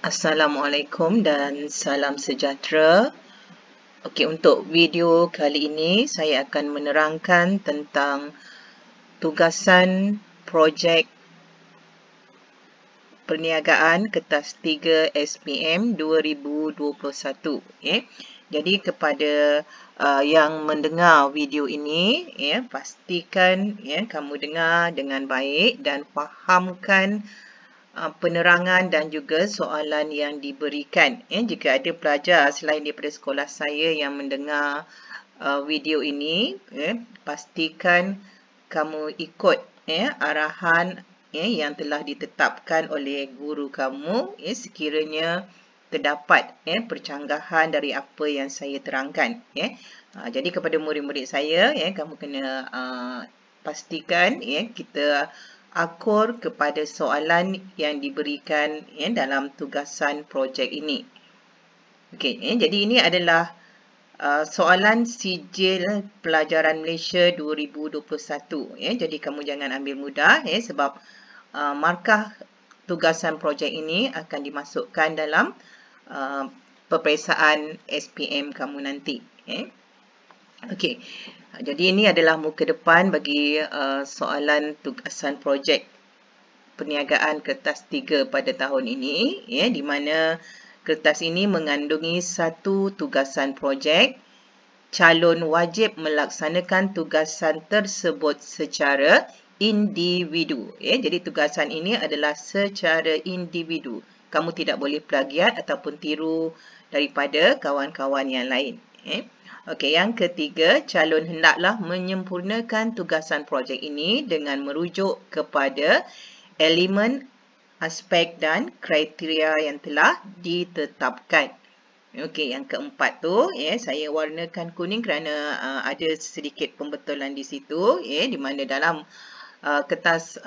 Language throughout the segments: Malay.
Assalamualaikum dan salam sejahtera. Okey, untuk video kali ini saya akan menerangkan tentang tugasan projek perniagaan kertas 3 SPM 2021. Jadi kepada yang mendengar video ini, pastikan kamu dengar dengan baik dan fahamkan penerangan dan juga soalan yang diberikan. Jika ada pelajar selain daripada sekolah saya yang mendengar video ini, pastikan kamu ikut arahan yang telah ditetapkan oleh guru kamu sekiranya terdapat percanggahan dari apa yang saya terangkan. Jadi kepada murid-murid saya, kamu kena pastikan kita akur kepada soalan yang diberikan dalam tugasan projek ini. Okey, jadi ini adalah soalan sijil pelajaran Malaysia 2021. Jadi kamu jangan ambil mudah sebab markah tugasan projek ini akan dimasukkan dalam peperiksaan SPM kamu nanti. Okey, jadi ini adalah muka depan bagi soalan tugasan projek perniagaan kertas 3 pada tahun ini, di mana kertas ini mengandungi satu tugasan projek. Calon wajib melaksanakan tugasan tersebut secara individu. Jadi tugasan ini adalah secara individu. Kamu tidak boleh plagiat ataupun tiru daripada kawan-kawan yang lain. Okey, yang ketiga, calon hendaklah menyempurnakan tugasan projek ini dengan merujuk kepada elemen, aspek dan kriteria yang telah ditetapkan. Okey, yang keempat tu, saya warnakan kuning kerana ada sedikit pembetulan di situ, di mana dalam kertas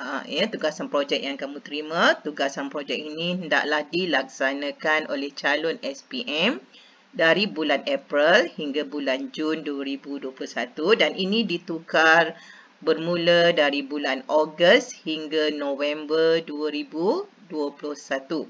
tugasan projek yang kamu terima, tugasan projek ini hendaklah dilaksanakan oleh calon SPM dari bulan April hingga bulan Jun 2021 dan ini ditukar bermula dari bulan Ogos hingga November 2021.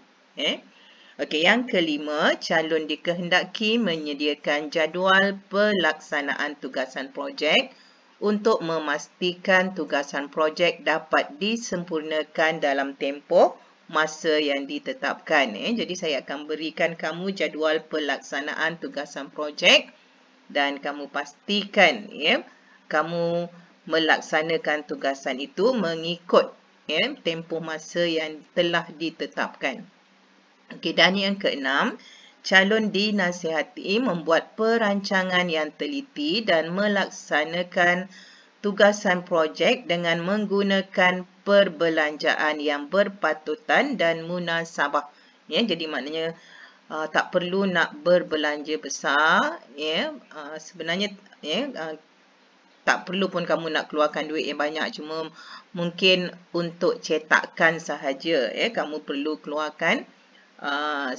Okey, yang kelima, calon dikehendaki menyediakan jadual pelaksanaan tugasan projek untuk memastikan tugasan projek dapat disempurnakan dalam tempoh masa yang ditetapkan. Jadi saya akan berikan kamu jadual pelaksanaan tugasan projek dan kamu pastikan kamu melaksanakan tugasan itu mengikut tempoh masa yang telah ditetapkan. Okey, dan yang keenam, calon dinasihati membuat perancangan yang teliti dan melaksanakan tugasan projek dengan menggunakan perbelanjaan yang berpatutan dan munasabah. Jadi maknanya tak perlu nak berbelanja besar. Sebenarnya tak perlu pun kamu nak keluarkan duit yang banyak, cuma mungkin untuk cetakan sahaja kamu perlu keluarkan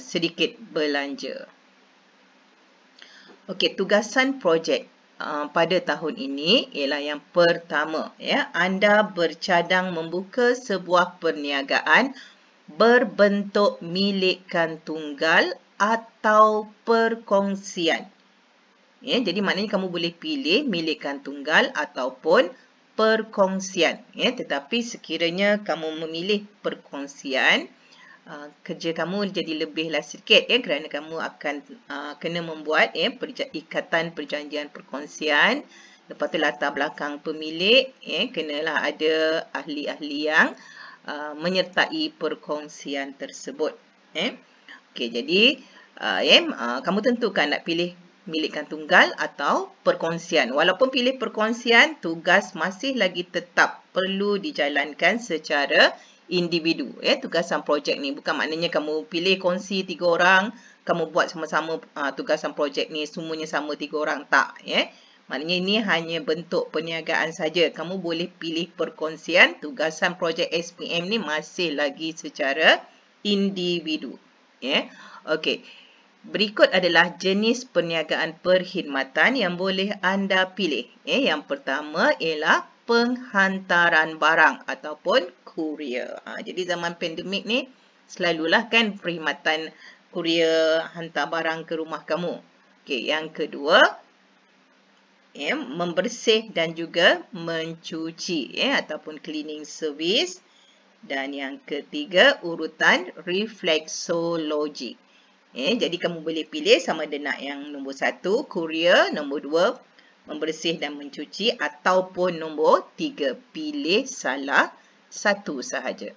sedikit belanja. Okey, tugasan projek pada tahun ini ialah yang pertama, anda bercadang membuka sebuah perniagaan berbentuk milikan tunggal atau perkongsian. Jadi maknanya kamu boleh pilih milikan tunggal ataupun perkongsian. Tetapi sekiranya kamu memilih perkongsian, kerja kamu jadi lebihlah sikit kerana kamu akan kena membuat ikatan perjanjian perkongsian. Lepas tu latar belakang pemilik kenalah ada ahli-ahli yang menyertai perkongsian tersebut. Okey, jadi kamu tentukan nak pilih milikan tunggal atau perkongsian. Walaupun pilih perkongsian, tugas masih lagi tetap perlu dijalankan secara individu. Tugasan projek ni bukan maknanya kamu pilih kongsi 3 orang, kamu buat sama-sama tugasan projek ni semuanya sama 3 orang. Tak. Maknanya ini hanya bentuk perniagaan saja. Kamu boleh pilih perkongsian. Tugasan projek SPM ni masih lagi secara individu. Okey. Berikut adalah jenis perniagaan perkhidmatan yang boleh anda pilih. Yang pertama ialah penghantaran barang ataupun kurier. Jadi zaman pandemik ni Selalulah kan perkhidmatan kurier hantar barang ke rumah kamu. Okey, yang kedua, membersih dan juga mencuci ataupun cleaning service. Dan yang ketiga, urutan refleksologi. Jadi kamu boleh pilih sama ada nak yang nombor 1, kurier, nombor 2, membersih dan mencuci, ataupun nombor 3, pilih salah satu sahaja.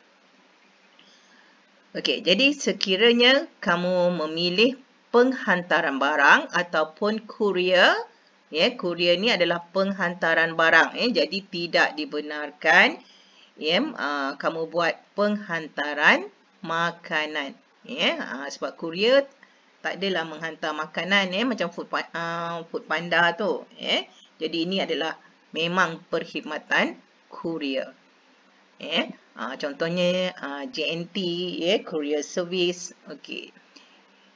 Okey, jadi sekiranya kamu memilih penghantaran barang ataupun kurier, kurier ni adalah penghantaran barang, jadi tidak dibenarkan kamu buat penghantaran makanan. Sebab kurier tak adalah menghantar makanan macam food panda tu. Jadi ini adalah memang perkhidmatan kurier. Contohnya JNT, courier service. Okey.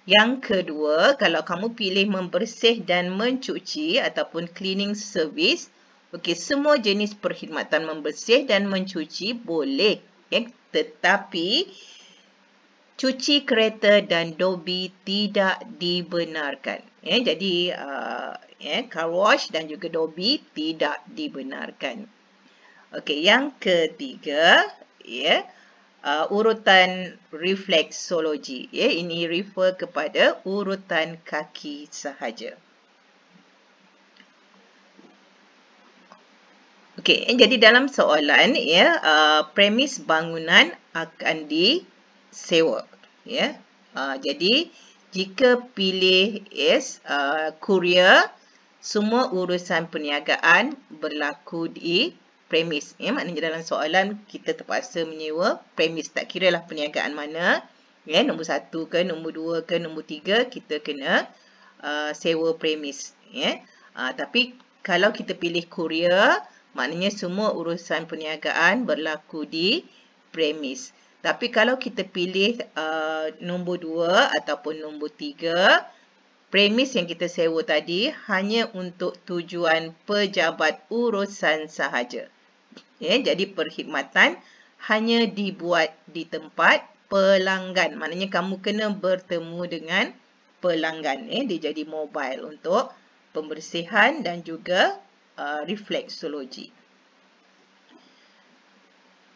Yang kedua, kalau kamu pilih membersih dan mencuci ataupun cleaning service, okey, semua jenis perkhidmatan membersih dan mencuci boleh, tetapi cuci kereta dan dobi tidak dibenarkan. Jadi car wash dan juga dobi tidak dibenarkan. Okey, yang ketiga, urutan refleksologi. Ini refer kepada urutan kaki sahaja. Okey, jadi dalam soalan, premis bangunan akan disewa. Jadi jika pilih kurier, semua urusan perniagaan berlaku di premis. Maknanya dalam soalan kita terpaksa menyewa premis. Tak kira lah perniagaan mana. Nombor 1 ke, nombor 2 ke, nombor 3, kita kena sewa premis. Tapi kalau kita pilih kurier, maknanya semua urusan perniagaan berlaku di premis. Tapi kalau kita pilih nombor 2 ataupun nombor 3, premis yang kita sewa tadi hanya untuk tujuan pejabat urusan sahaja. Jadi perkhidmatan hanya dibuat di tempat pelanggan. Maknanya kamu kena bertemu dengan pelanggan. Dia jadi mobile untuk pembersihan dan juga refleksologi.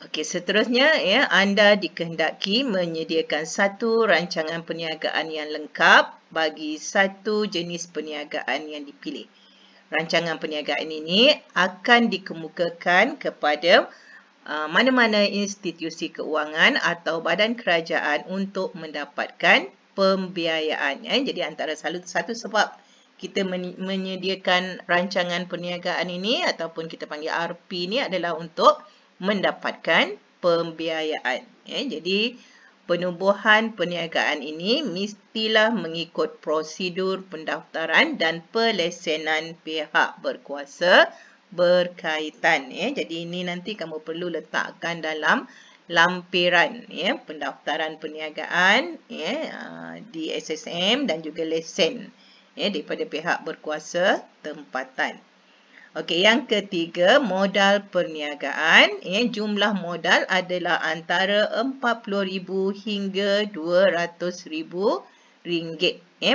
Okey, seterusnya anda dikehendaki menyediakan satu rancangan perniagaan yang lengkap bagi satu jenis perniagaan yang dipilih. Rancangan perniagaan ini akan dikemukakan kepada mana-mana institusi keuangan atau badan kerajaan untuk mendapatkan pembiayaan. Jadi antara satu sebab kita menyediakan rancangan perniagaan ini ataupun kita panggil RP ini adalah untuk mendapatkan pembiayaan. Jadi penubuhan perniagaan ini mestilah mengikut prosedur pendaftaran dan pelesenan pihak berkuasa berkaitan. Jadi ini nanti kamu perlu letakkan dalam lampiran pendaftaran perniagaan di SSM dan juga lesen daripada pihak berkuasa tempatan. Okey, yang ketiga, modal perniagaan. Jumlah modal adalah antara RM40,000 hingga RM200,000.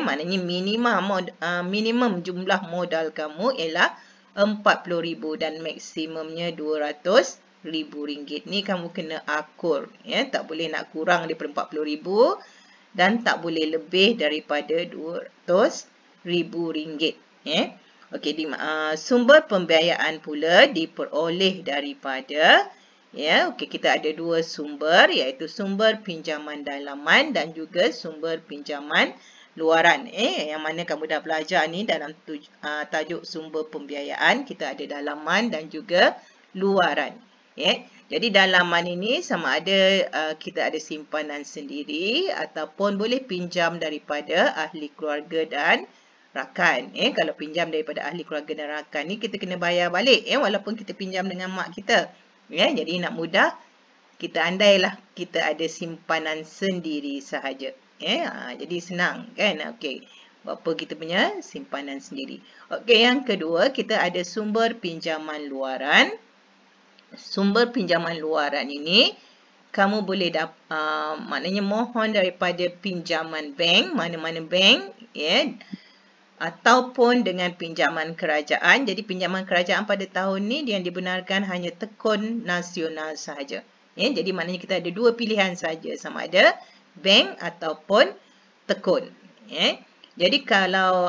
Maknanya minimum jumlah modal kamu ialah RM40,000 dan maksimumnya RM200,000. Ni kamu kena akur. Tak boleh nak kurang daripada RM40,000 dan tak boleh lebih daripada RM200,000. Okey, sumber pembiayaan pula diperoleh daripada kita ada dua sumber, iaitu sumber pinjaman dalaman dan juga sumber pinjaman luaran. Yang mana kamu dah belajar ni dalam tajuk sumber pembiayaan, kita ada dalaman dan juga luaran. Jadi dalaman ini sama ada kita ada simpanan sendiri ataupun boleh pinjam daripada ahli keluarga dan rakan. Kalau pinjam daripada ahli keluarga dan rakan ni kita kena bayar balik walaupun kita pinjam dengan mak kita. Jadi nak mudah, kita andailah kita ada simpanan sendiri sahaja. Jadi senang kan? Okey. Berapa kita punya simpanan sendiri. Okey, yang kedua kita ada sumber pinjaman luaran. Sumber pinjaman luaran ini kamu boleh maknanya mohon daripada pinjaman bank, mana-mana bank, ya, ataupun dengan pinjaman kerajaan. Jadi pinjaman kerajaan pada tahun ni yang dibenarkan hanya tekun nasional sahaja. Ya, jadi maknanya kita ada dua pilihan saja, sama ada bank ataupun tekun. Ya. Jadi kalau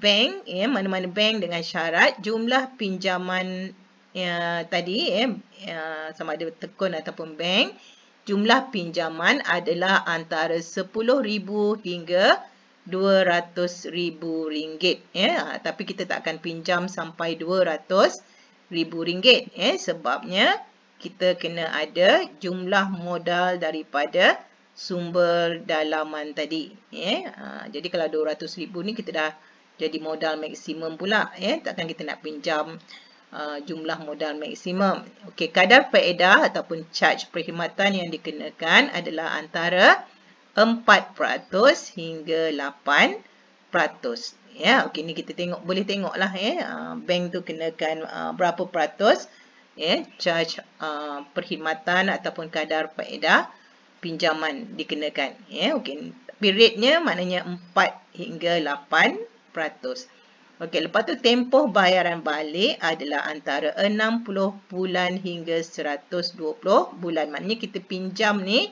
bank, ya, mana-mana bank dengan syarat jumlah pinjaman tadi, sama ada tekun ataupun bank, jumlah pinjaman adalah antara RM10,000 hingga RM200,000. Ya. Tapi kita tak akan pinjam sampai RM200,000. Ya. Sebabnya kita kena ada jumlah modal daripada sumber dalaman tadi. Jadi kalau RM200,000 ni kita dah jadi modal maksimum pula. Takkan kita nak pinjam jumlah modal maksimum. Okey, kadar faedah ataupun charge perkhidmatan yang dikenakan adalah antara 4% hingga 8%. Ya, okey, ni kita boleh tengoklah bank tu kenakan berapa peratus charge perkhidmatan ataupun kadar faedah pinjaman dikenakan. Okey, periodnya maknanya 4 hingga 8%. Okey, lepas tu tempoh bayaran balik adalah antara 60 bulan hingga 120 bulan. Maknanya kita pinjam ni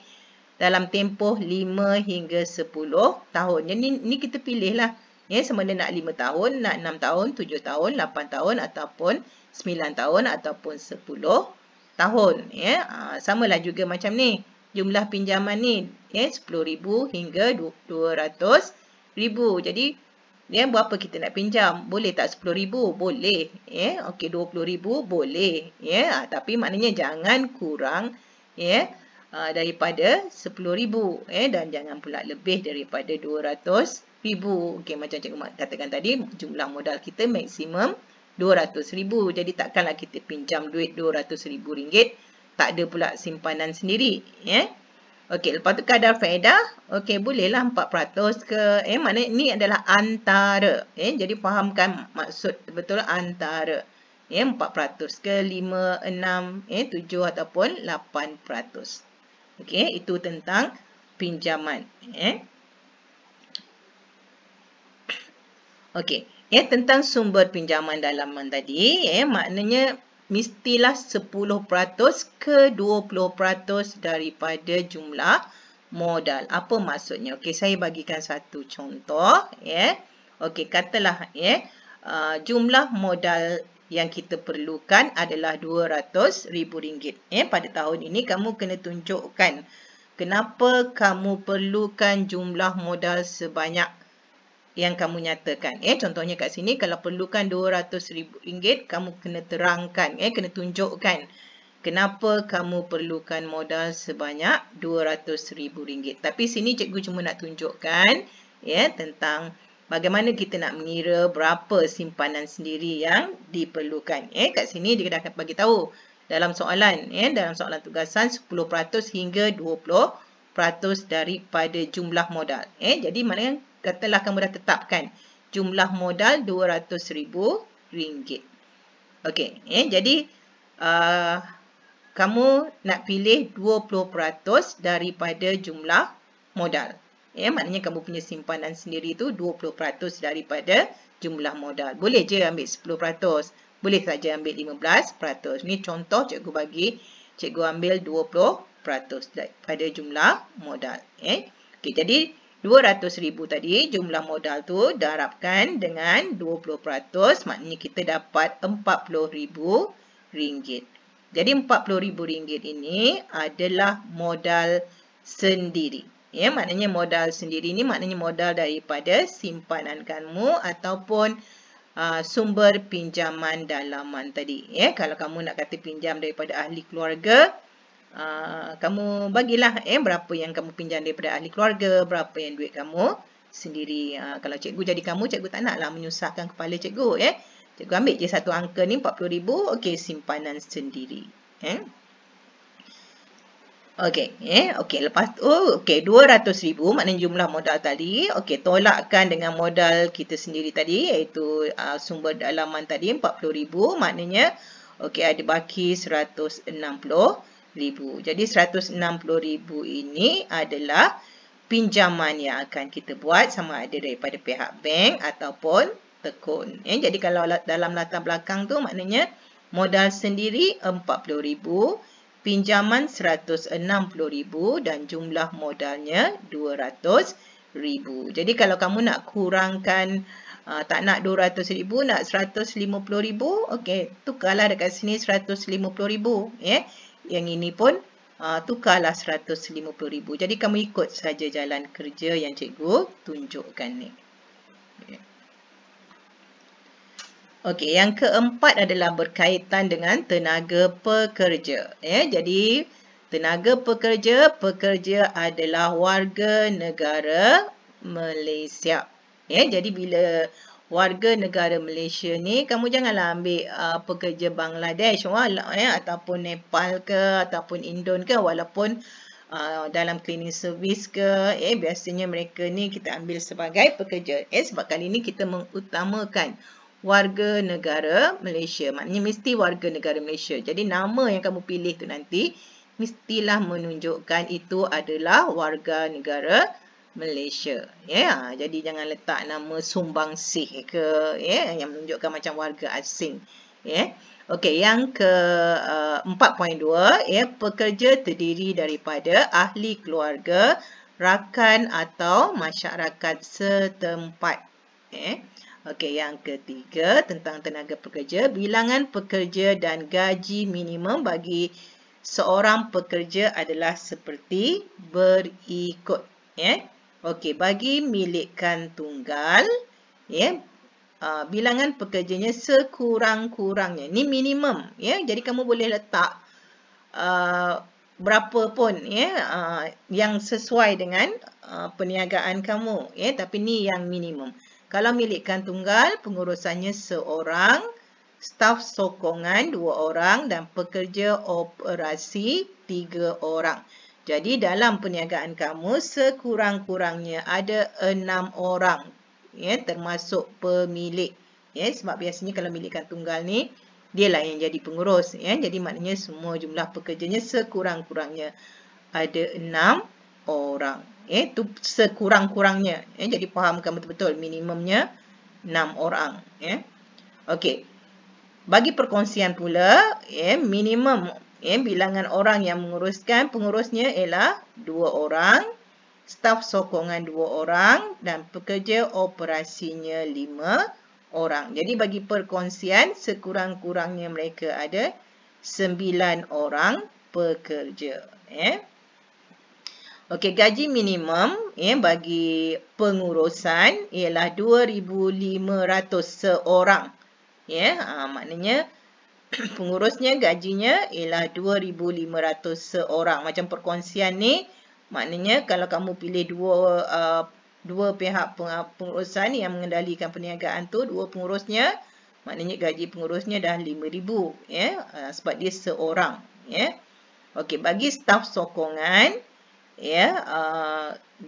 dalam tempoh 5 hingga 10 tahun. Jadi ni kita pilih lah. Sama ada nak 5 tahun, nak 6 tahun, 7 tahun, 8 tahun ataupun 9 tahun ataupun 10 tahun. Samalah juga macam ni. Jumlah pinjaman ni RM10,000 hingga RM200,000. Jadi berapa kita nak pinjam? Boleh tak RM10,000? Boleh. Okey, RM20,000 boleh. Tapi maknanya jangan kurang daripada RM10,000 dan jangan pula lebih daripada RM200,000. Okey, macam cikgu katakan tadi, jumlah modal kita maksimum RM200,000. Jadi takkanlah kita pinjam duit RM200,000, tak ada pula simpanan sendiri. Okey, lepas tu kadar faedah, okey, bolehlah 4% ke, maknanya ni adalah antara. Jadi fahamkan maksud betul antara. 4% ke 5, 6, 7 ataupun 8%. Okey, itu tentang pinjaman. Okey, tentang sumber pinjaman dalaman tadi, maknanya mestilah 10% ke 20% daripada jumlah modal. Apa maksudnya? Okey, saya bagikan satu contoh. Okey, katalah jumlah modal yang kita perlukan adalah RM200,000. Pada tahun ini kamu kena tunjukkan kenapa kamu perlukan jumlah modal sebanyak yang kamu nyatakan. Contohnya kat sini, kalau perlukan RM200,000, kamu kena terangkan, kena tunjukkan kenapa kamu perlukan modal sebanyak RM200,000. Tapi sini cikgu cuma nak tunjukkan tentang bagaimana kita nak mengira berapa simpanan sendiri yang diperlukan. Kat sini dia dah bagi tahu dalam soalan, dalam soalan tugasan 10% hingga 20% daripada jumlah modal. Jadi maknanya katalah kamu dah tetapkan jumlah modal RM200,000. Okey, jadi kamu nak pilih 20% daripada jumlah modal. Maknanya kamu punya simpanan sendiri tu 20% daripada jumlah modal. Boleh je ambil 10%. Boleh saja ambil 15%. Ni contoh cikgu bagi. Cikgu ambil 20% daripada jumlah modal. Okey, jadi RM200,000 tadi jumlah modal tu darabkan dengan 20%. Maknanya kita dapat RM40,000. Jadi RM40,000 ini adalah modal sendiri. Maknanya modal sendiri ni maknanya modal daripada simpanan kamu ataupun sumber pinjaman dalaman tadi. Kalau kamu nak kata pinjam daripada ahli keluarga, kamu bagilah berapa yang kamu pinjam daripada ahli keluarga, berapa yang duit kamu sendiri. Kalau cikgu jadi kamu, cikgu tak naklah menyusahkan kepala cikgu. Cikgu ambil je satu angka ni, RM40,000, okey, simpanan sendiri. Okey, lepas tu, okey, RM200,000 maknanya jumlah modal tadi. Okey, tolakkan dengan modal kita sendiri tadi, iaitu sumber dalaman tadi RM40,000, maknanya okey, ada baki RM160,000. Jadi 160,000 ini adalah pinjaman yang akan kita buat sama ada daripada pihak bank ataupun tekun. Jadi kalau dalam latar belakang tu maknanya modal sendiri 40,000, pinjaman 160,000 dan jumlah modalnya 200,000. Jadi kalau kamu nak kurangkan, tak nak 200,000, nak 150,000, okey, tukarlah dekat sini 150,000. Yang ini pun tukarlah 150,000. Jadi kamu ikut saja jalan kerja yang cikgu tunjukkan ni. Okey, yang keempat adalah berkaitan dengan tenaga pekerja. Jadi tenaga pekerja adalah warga negara Malaysia. Jadi bila warga negara Malaysia ni, kamu janganlah ambil pekerja Bangladesh ataupun Nepal ke ataupun Indon ke, walaupun dalam cleaning service ke, biasanya mereka ni kita ambil sebagai pekerja. Sebab kali ni kita mengutamakan warga negara Malaysia. Maknanya mesti warga negara Malaysia. Jadi nama yang kamu pilih tu nanti mestilah menunjukkan itu adalah warga negara Malaysia. Jadi jangan letak nama Sumbangsih ke, yang menunjukkan macam warga asing. Okey, yang ke 4.2, pekerja terdiri daripada ahli keluarga, rakan atau masyarakat setempat. Okey, yang ketiga tentang tenaga pekerja, bilangan pekerja dan gaji minimum bagi seorang pekerja adalah seperti berikut. Okey, bagi milikan tunggal, bilangan pekerjanya sekurang-kurangnya. Ni minimum, jadi kamu boleh letak berapa pun, yang sesuai dengan perniagaan kamu, tapi ni yang minimum. Kalau milikan tunggal, pengurusannya seorang, staf sokongan 2 orang dan pekerja operasi 3 orang. Jadi dalam perniagaan kamu sekurang-kurangnya ada 6 orang, termasuk pemilik. Sebab biasanya kalau milikan tunggal ni, dialah yang jadi pengurus. Jadi maknanya semua jumlah pekerjanya sekurang-kurangnya ada 6 orang. Itu sekurang-kurangnya. Jadi fahamkan betul-betul minimumnya 6 orang. Okey. Bagi perkongsian pula, minimum bilangan orang yang menguruskan, pengurusnya ialah 2 orang, staf sokongan 2 orang dan pekerja operasinya 5 orang. Jadi bagi perkongsian, sekurang-kurangnya mereka ada 9 orang pekerja. Okey, gaji minimum bagi pengurusan ialah 2,500 seorang. Maknanya pengurusnya gajinya ialah 2,500 seorang. Macam perkongsian ni, maknanya kalau kamu pilih dua pihak pengurusan yang mengendalikan perniagaan tu, 2 pengurusnya, maknanya gaji pengurusnya dah 5,000, sebab dia seorang. Okey, bagi staf sokongan,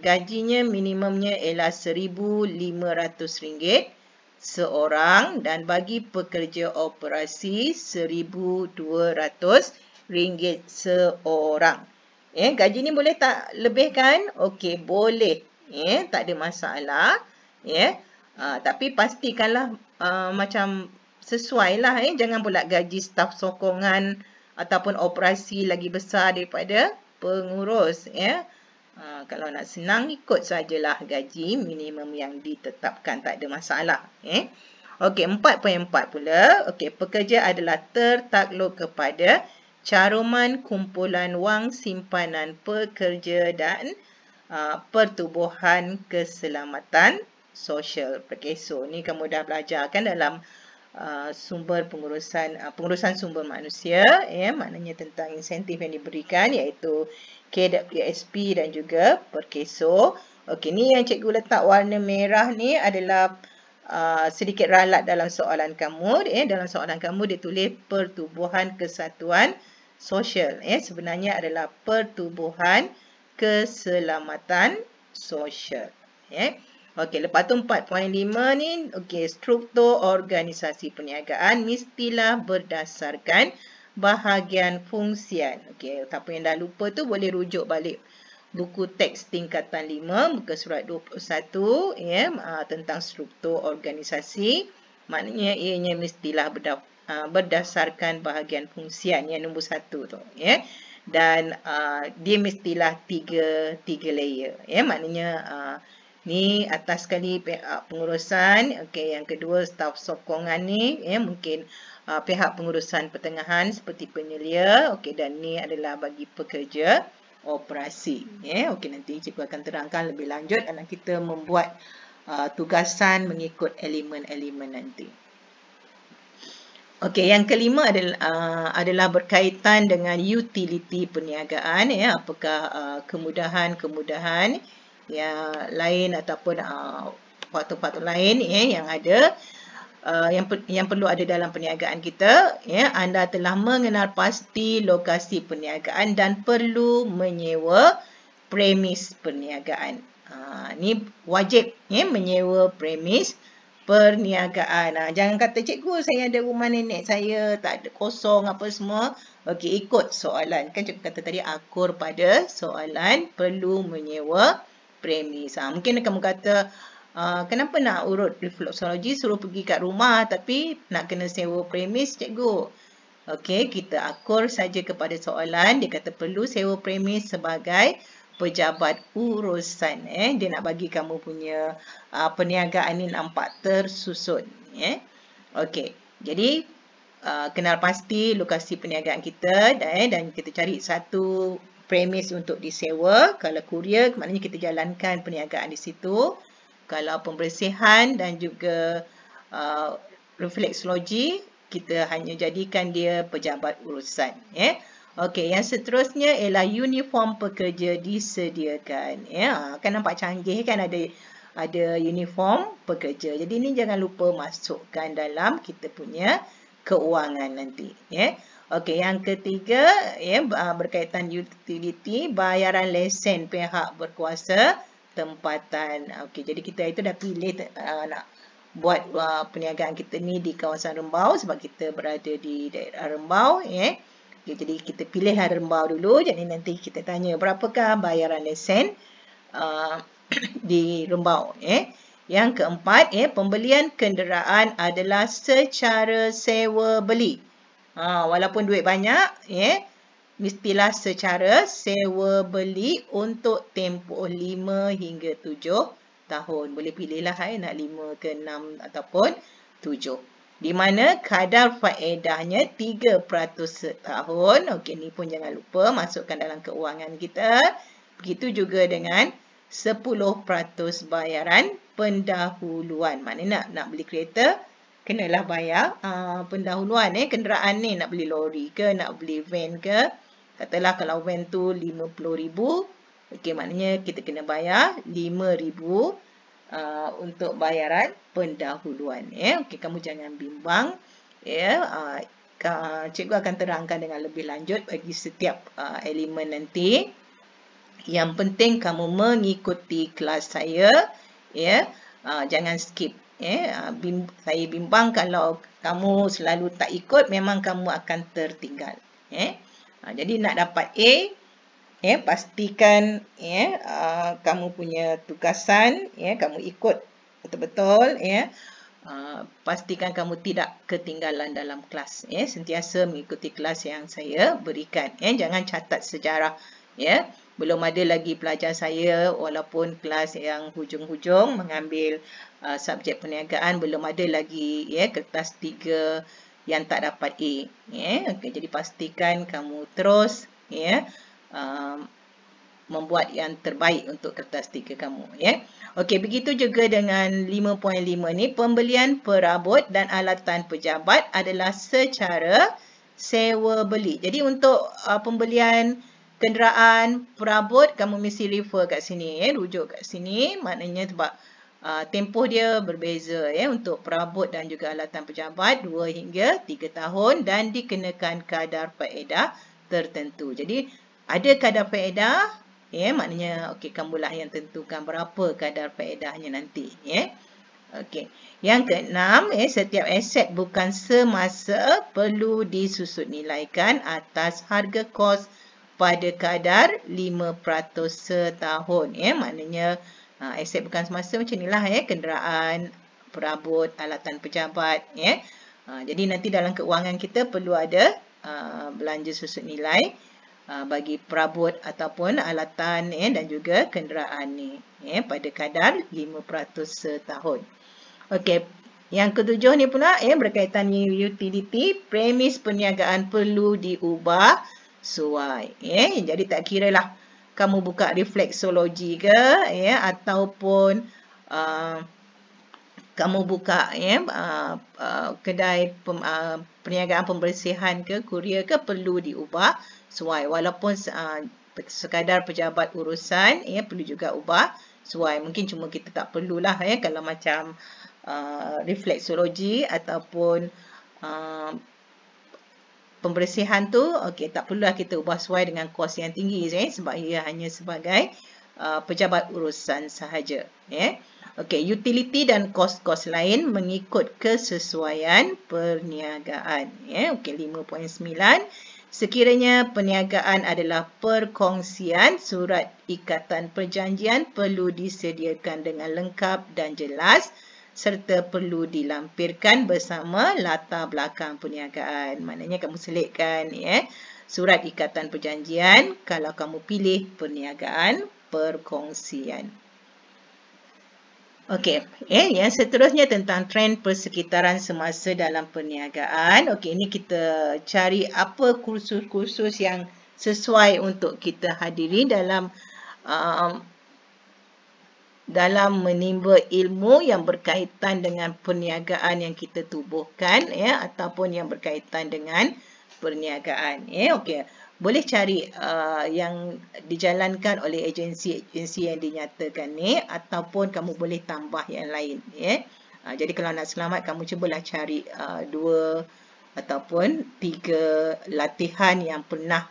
gajinya minimumnya ialah RM1,500 seorang dan bagi pekerja operasi RM1,200 seorang. Gaji ni boleh tak lebihkan? Okey, boleh. Tak ada masalah. Tapi pastikanlah macam sesuai lah. Jangan pula gaji staf sokongan ataupun operasi lagi besar daripada pengurus. Kalau nak senang, ikut sajalah gaji minimum yang ditetapkan. Tak ada masalah. Okey, 4.4 pula. Okey, pekerja adalah tertakluk kepada caruman kumpulan wang simpanan pekerja dan pertubuhan keselamatan sosial. Perkeso ni kamu dah belajar kan dalam sumber pengurusan sumber manusia, maknanya tentang insentif yang diberikan iaitu KWSP dan juga Perkeso. Okey, ni yang cikgu letak warna merah ni adalah sedikit ralat dalam soalan kamu. Dalam soalan kamu dia tulis pertubuhan kesatuan sosial. Sebenarnya adalah pertubuhan keselamatan sosial. Okey, lepas tu 4.5 ni, okey, struktur organisasi perniagaan mestilah berdasarkan bahagian fungsian. Okey, siapa yang dah lupa tu boleh rujuk balik buku teks tingkatan 5 muka surat 21 ya, tentang struktur organisasi. Maknanya ianya mestilah berdasarkan bahagian fungsian yang nombor 1 tu ya. Dan dia mestilah tiga layer ya. Maknanya ni atas sekali pengurusan, okey, yang kedua staf sokongan ni ya, mungkin pihak pengurusan pertengahan seperti penyelia, okey, dan ni adalah bagi pekerja operasi ya. Okey, nanti cikgu akan terangkan lebih lanjut dalam kita membuat tugasan mengikut elemen-elemen nanti. Okey, yang kelima adalah berkaitan dengan utility perniagaan ya. Apakah kemudahan-kemudahan yang lain ataupun faktor-faktor lain ya yang ada yang perlu ada dalam perniagaan kita ya. Anda telah mengenal pasti lokasi perniagaan dan perlu menyewa premis perniagaan. Ni wajib ya, menyewa premis perniagaan. Jangan kata cikgu saya ada rumah nenek saya tak ada kosong apa semua. Okey, ikut soalan. Kan cikgu kata tadi akur pada soalan, perlu menyewa premis. Mungkin kamu kata kenapa nak urut refleksologi suruh pergi kat rumah tapi nak kena sewa premis cikgu. Okey, kita akur saja kepada soalan. Dia kata perlu sewa premis sebagai pejabat urusan. Dia nak bagi kamu punya perniagaan ni nampak tersusun. Okey, jadi kenal pasti lokasi perniagaan kita dan kita cari satu premis untuk disewa. Kalau kurier, maknanya kita jalankan perniagaan di situ. Kalau pembersihan dan juga refleksologi, kita hanya jadikan dia pejabat urusan. Okey, yang seterusnya ialah uniform pekerja disediakan. Kan nampak canggih kan, ada uniform pekerja. Jadi ini jangan lupa masukkan dalam kita punya keuangan nanti. Okey, yang ketiga berkaitan utility, bayaran lesen pihak berkuasa tempatan. Okey, jadi kita itu dah pilih nak buat perniagaan kita ni di kawasan Rembau sebab kita berada di daerah Rembau. Okay, jadi kita pilihlah Rembau dulu. Jadi nanti kita tanya berapakah bayaran lesen di Rembau. Yang keempat, pembelian kenderaan adalah secara sewa beli. Walaupun duit banyak, mestilah secara sewa beli untuk tempoh 5 hingga 7 tahun. Boleh pilihlah nak 5 ke 6 ataupun 7. Di mana kadar faedahnya 3% setahun. Okey, ni pun jangan lupa masukkan dalam keuangan kita. Begitu juga dengan 10% bayaran pendahuluan. Maknanya nak beli kereta, kenalah bayar pendahuluan. Kenderaan ni nak beli lori ke, nak beli van ke. Katalah kalau van tu RM50,000. Okey, maknanya kita kena bayar RM5,000 untuk bayaran pendahuluan. Okey, kamu jangan bimbang. Cikgu akan terangkan dengan lebih lanjut bagi setiap elemen nanti. Yang penting kamu mengikuti kelas saya. Jangan skip. Saya bimbang kalau kamu selalu tak ikut, memang kamu akan tertinggal. Jadi nak dapat A, pastikan kamu punya tugasan, kamu ikut betul-betul, pastikan kamu tidak ketinggalan dalam kelas, sentiasa mengikuti kelas yang saya berikan, jangan catat sejarah, belum ada lagi pelajar saya walaupun kelas yang hujung-hujung mengambil subjek perniagaan, belum ada lagi kertas 3 yang tak dapat A. Okay, jadi pastikan kamu terus membuat yang terbaik untuk kertas 3 kamu. Okey, begitu juga dengan 5.5 ni, pembelian perabot dan alatan pejabat adalah secara sewa beli. Jadi untuk pembelian kenderaan, perabot, kamu mesti refer kat sini, rujuk kat sini. Maknanya sebab tempoh dia berbeza untuk perabot dan juga alatan pejabat 2 hingga 3 tahun dan dikenakan kadar faedah tertentu. Jadi ada kadar faedah, maknanya okey, kamulah yang tentukan berapa kadar faedahnya nanti. Okey. Yang keenam, setiap aset bukan semasa perlu disusut nilaikan atas harga kos pada kadar 5% setahun. Maknanya aset bukan semasa macam inilah, kenderaan, perabot, alatan pejabat. Jadi nanti dalam keuangan kita perlu ada belanja susut nilai bagi perabot ataupun alatan dan juga kenderaan ni pada kadar 5% setahun. Okey, yang ketujuh ni pula berkaitan dengan utility, premis perniagaan perlu diubah sesuai. Jadi tak kira lah kamu buka refleksologi ke ataupun kamu buka kedai perniagaan pembersihan ke, kurier ke, perlu diubah sesuai. Walaupun sekadar pejabat urusan perlu juga ubah sesuai. Mungkin cuma kita tak perlulah kalau macam refleksologi ataupun pembersihan tu, okey, tak perlulah kita ubah sesuai dengan kos yang tinggi sebab ia hanya sebagai pejabat urusan sahaja. Okey, utility dan kos-kos lain mengikut kesesuaian perniagaan. Okey, 5.9. Sekiranya perniagaan adalah perkongsian, surat ikatan perjanjian perlu disediakan dengan lengkap dan jelas serta perlu dilampirkan bersama latar belakang perniagaan. Maknanya kamu selitkan surat ikatan perjanjian kalau kamu pilih perniagaan perkongsian. Okey, yang seterusnya tentang trend persekitaran semasa dalam perniagaan. Okey, ini kita cari apa kursus-kursus yang sesuai untuk kita hadiri dalam menimba ilmu yang berkaitan dengan perniagaan yang kita tubuhkan ataupun yang berkaitan dengan perniagaan. Okey, boleh cari yang dijalankan oleh agensi-agensi yang dinyatakan ni ataupun kamu boleh tambah yang lain. Jadi kalau nak selamat, kamu cubalah cari 2 ataupun 3 latihan yang pernah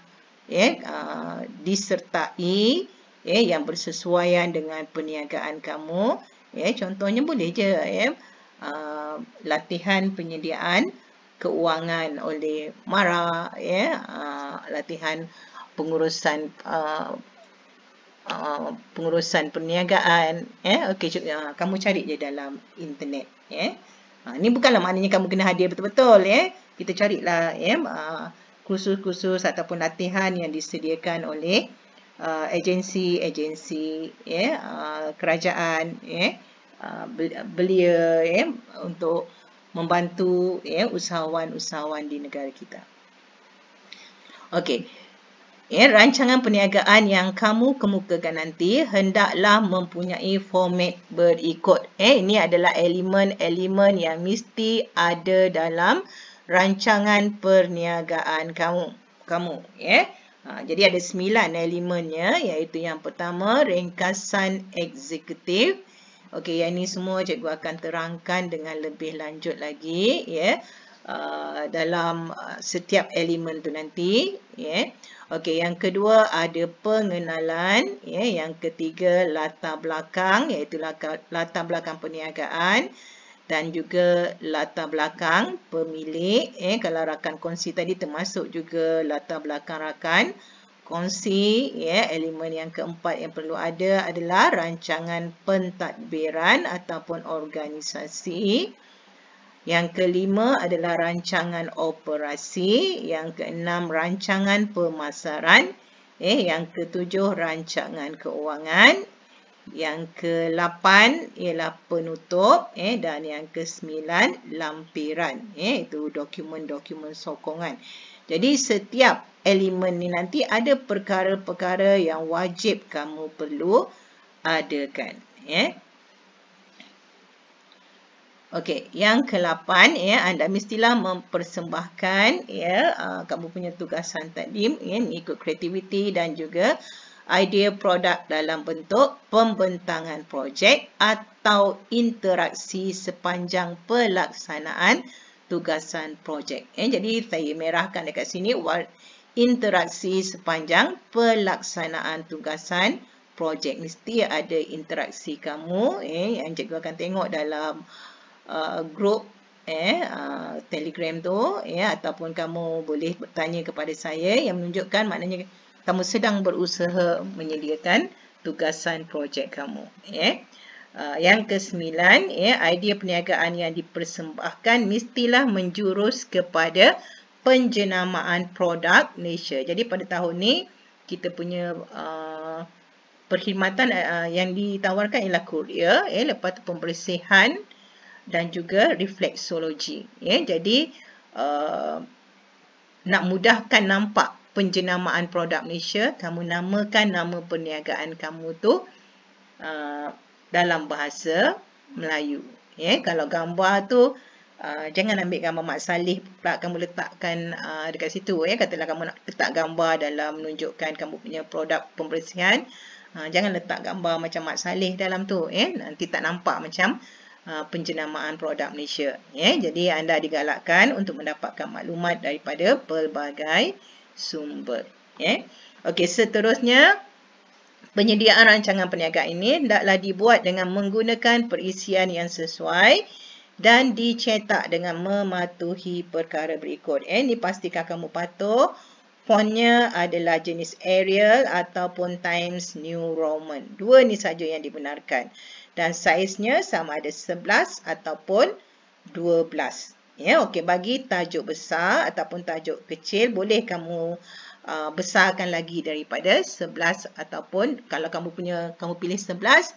disertai yang bersesuaian dengan perniagaan kamu. Contohnya boleh je latihan penyediaan keuangan oleh MARA, latihan pengurusan perniagaan. Okey, kamu cari je dalam internet. Ini bukanlah maknanya kamu kena hadir betul-betul. Kita carilah kursus-kursus ataupun latihan yang disediakan oleh agensi-agensi kerajaan belia untuk membantu usahawan-usahawan di negara kita. Okey. Rancangan perniagaan yang kamu kemukakan nanti hendaklah mempunyai format berikut. Ini adalah elemen-elemen yang mesti ada dalam rancangan perniagaan kamu. Jadi ada 9 elemennya, iaitu yang pertama ringkasan eksekutif. Okey, yang ini semua cikgu akan terangkan dengan lebih lanjut lagi dalam setiap elemen tu nanti. Okey, yang kedua ada pengenalan. Yang ketiga latar belakang, iaitu latar belakang perniagaan dan juga latar belakang pemilik. Kalau rakan kongsi tadi termasuk juga latar belakang rakan kongsi. Elemen yang keempat yang perlu ada adalah rancangan pentadbiran ataupun organisasi. Yang kelima adalah rancangan operasi. Yang keenam rancangan pemasaran. Yang ketujuh rancangan keuangan. Yang ke-8 ialah penutup dan yang ke-9 lampiran, itu dokumen-dokumen sokongan. Jadi setiap elemen ni nanti ada perkara-perkara yang wajib kamu perlu adakan. Okey, yang ke-8 anda mestilah mempersembahkan kamu punya tugasan takdim mengikut kreativiti dan juga idea produk dalam bentuk pembentangan projek atau interaksi sepanjang pelaksanaan tugasan projek. Jadi saya merahkan dekat sini interaksi sepanjang pelaksanaan tugasan projek. Mesti ada interaksi kamu yang cikgu akan tengok dalam grup Telegram tu ataupun kamu boleh bertanya kepada saya yang menunjukkan maknanya kamu sedang berusaha menyediakan tugasan projek kamu. Yang ke-9, idea perniagaan yang dipersembahkan mestilah menjurus kepada penjenamaan produk Malaysia. Jadi pada tahun ni kita punya perkhidmatan yang ditawarkan ialah Korea, lepas tu pembersihan dan juga refleksologi. Jadi nak mudahkan nampak penjenamaan produk Malaysia, kamu namakan nama perniagaan kamu tu dalam bahasa Melayu. Kalau gambar tu jangan ambil gambar Mak Saleh pula kamu letakkan dekat situ. Katalah kamu nak letak gambar dalam menunjukkan kamu punya produk pembersihan, jangan letak gambar macam Mak Saleh dalam tu. Nanti tak nampak macam penjenamaan produk Malaysia. Jadi anda digalakkan untuk mendapatkan maklumat daripada pelbagai sumber. Okey, seterusnya penyediaan rancangan perniagaan ini hendaklah dibuat dengan menggunakan perisian yang sesuai dan dicetak dengan mematuhi perkara berikut. Ini pastikan kamu patuh. Fontnya adalah jenis Arial ataupun Times New Roman. Dua ni saja yang dibenarkan. Dan saiznya sama ada 11 ataupun 12. Okey, bagi tajuk besar ataupun tajuk kecil boleh kamu besarkan lagi daripada 11 ataupun kalau kamu pilih 11,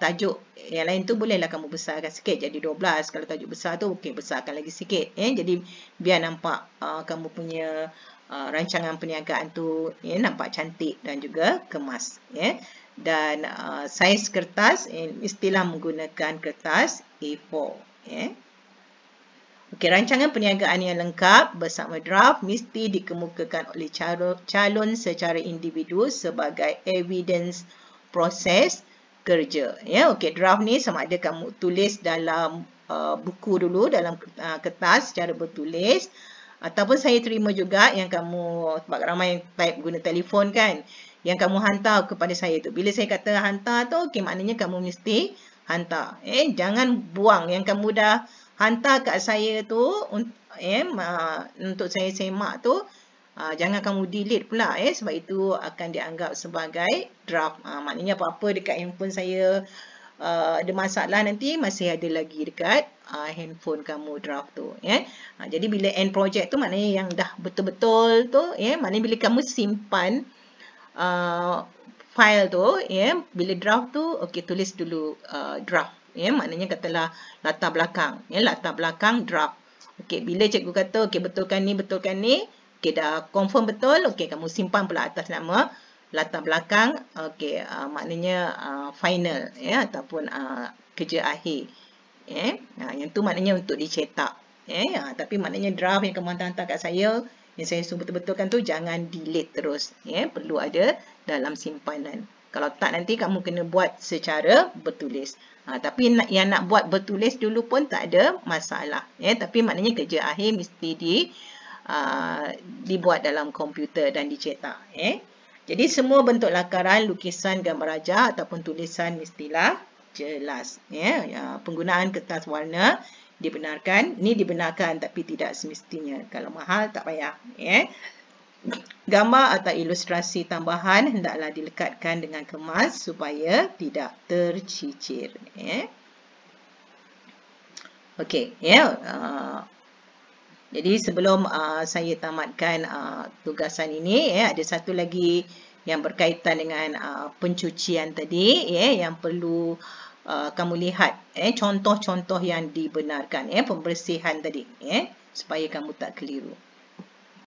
tajuk yang lain tu bolehlah kamu besarkan sikit jadi 12. Kalau tajuk besar tu okey, besarkan lagi sikit. Jadi biar nampak kamu punya rancangan perniagaan tu nampak cantik dan juga kemas. Dan saiz kertas mestilah menggunakan kertas A4. Okey, rancangan perniagaan yang lengkap bersama draft mesti dikemukakan oleh calon secara individu sebagai evidence proses kerja. Okey, draft ni sama ada kamu tulis dalam buku dulu, dalam kertas secara bertulis, ataupun saya terima juga yang kamu, sebab ramai yang type guna telefon kan, yang kamu hantar kepada saya tu. Bila saya kata hantar tu, okey, maknanya kamu mesti hantar. Jangan buang yang kamu dah hantar kat saya tu untuk saya semak tu. Jangan kamu delete pula sebab itu akan dianggap sebagai draft. Maknanya apa-apa dekat handphone saya ada masalah nanti masih ada lagi dekat handphone kamu draft tu. Jadi bila end project tu maknanya yang dah betul-betul tu, maknanya bila kamu simpan file tu, bila draft tu, okey, tulis dulu draft. Maknanya katalah latar belakang. Latar belakang draft. Okey, bila cikgu kata, okey, betulkan ni. Okey, dah confirm betul. Okey, kamu simpan pula atas nama latar belakang. Okey, maknanya final ataupun kerja akhir. Yang tu maknanya untuk dicetak. Tapi maknanya draft yang kamu hantar kat saya, yang saya suruh betul-betulkan tu jangan delete terus. Perlu ada dalam simpanan. Kalau tak nanti kamu kena buat secara bertulis. Tapi yang nak buat bertulis dulu pun tak ada masalah. Tapi maknanya kerja akhir mesti dibuat dalam komputer dan dicetak. Jadi semua bentuk lakaran, lukisan, gambar rajah ataupun tulisan mestilah jelas. Penggunaan kertas warna dibenarkan. Ni dibenarkan tapi tidak semestinya. Kalau mahal tak payah. Gambar atau ilustrasi tambahan hendaklah dilekatkan dengan kemas supaya tidak tercicir. Okey, jadi sebelum saya tamatkan tugasan ini, ada satu lagi yang berkaitan dengan pencucian tadi, yang perlu kamu lihat contoh-contoh yang dibenarkan, pembersihan tadi, supaya kamu tak keliru.